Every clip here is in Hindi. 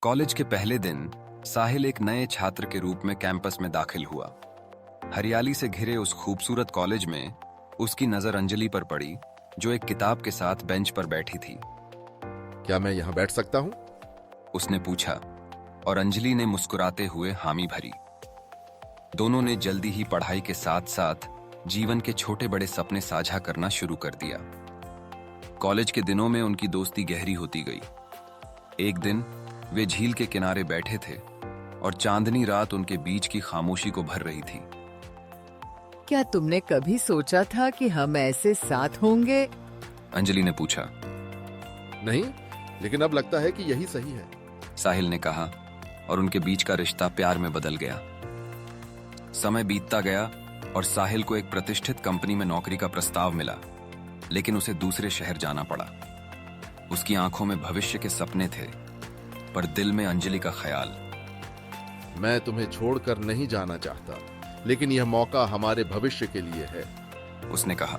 कॉलेज के पहले दिन साहिल एक नए छात्र के रूप में कैंपस में दाखिल हुआ। हरियाली से घिरे उस खूबसूरत कॉलेज में उसकी नजर अंजलि पर पड़ी, जो एक किताब के साथ बेंच पर बैठी थी। क्या मैं यहाँ बैठ सकता हूँ? उसने पूछा और अंजलि ने मुस्कुराते हुए हामी भरी। दोनों ने जल्दी ही पढ़ाई के साथ साथ जीवन के छोटे बड़े सपने साझा करना शुरू कर दिया। कॉलेज के दिनों में उनकी दोस्ती गहरी होती गई। एक दिन वे झील के किनारे बैठे थे और चांदनी रात उनके बीच की खामोशी को भर रही थी। क्या तुमने कभी सोचा था कि हम ऐसे साथ होंगे? अंजलि ने पूछा। नहीं, लेकिन अब लगता है कि यही सही है। साहिल ने कहा और उनके बीच का रिश्ता प्यार में बदल गया। समय बीतता गया और साहिल को एक प्रतिष्ठित कंपनी में नौकरी का प्रस्ताव मिला, लेकिन उसे दूसरे शहर जाना पड़ा। उसकी आंखों में भविष्य के सपने थे, पर दिल में अंजलि का ख्याल। मैं तुम्हें छोड़कर नहीं जाना चाहता, लेकिन यह मौका हमारे भविष्य के लिए है, उसने कहा।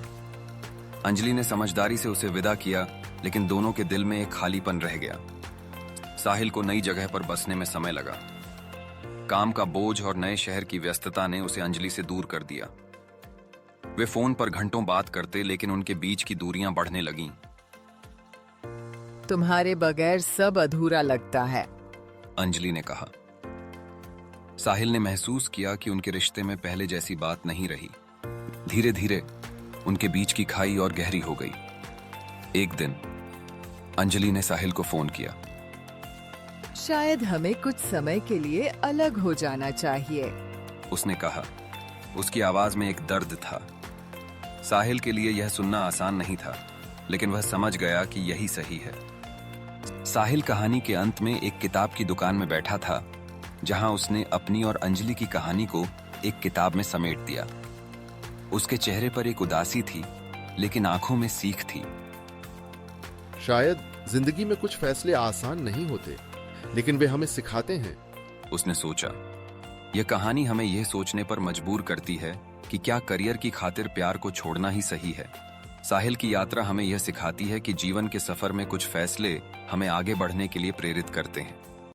अंजलि ने समझदारी से उसे विदा किया, लेकिन दोनों के दिल में एक खालीपन रह गया। साहिल को नई जगह पर बसने में समय लगा। काम का बोझ और नए शहर की व्यस्तता ने उसे अंजलि से दूर कर दिया। वे फोन पर घंटों बात करते, लेकिन उनके बीच की दूरियां बढ़ने लगीं। तुम्हारे बगैर सब अधूरा लगता है, अंजलि ने कहा। साहिल ने महसूस किया कि उनके रिश्ते में पहले जैसी बात नहीं रही। धीरे धीरे उनके बीच की खाई और गहरी हो गई। एक दिन अंजलि ने साहिल को फोन किया। शायद हमें कुछ समय के लिए अलग हो जाना चाहिए, उसने कहा। उसकी आवाज में एक दर्द था। साहिल के लिए यह सुनना आसान नहीं था, लेकिन वह समझ गया कि यही सही है। साहिल कहानी के अंत में एक किताब की दुकान में बैठा था, जहां उसने अपनी और अंजलि की कहानी को एक किताब में समेट दिया। उसके चेहरे पर एक उदासी थी, लेकिन आंखों में सीख थी। शायद जिंदगी में कुछ फैसले आसान नहीं होते, लेकिन वे हमें सिखाते हैं, उसने सोचा। यह कहानी हमें यह सोचने पर मजबूर करती है कि क्या करियर की खातिर प्यार को छोड़ना ही सही है। साहिल की यात्रा हमें यह सिखाती है कि जीवन के सफर में कुछ फैसले हमें आगे बढ़ने के लिए प्रेरित करते हैं।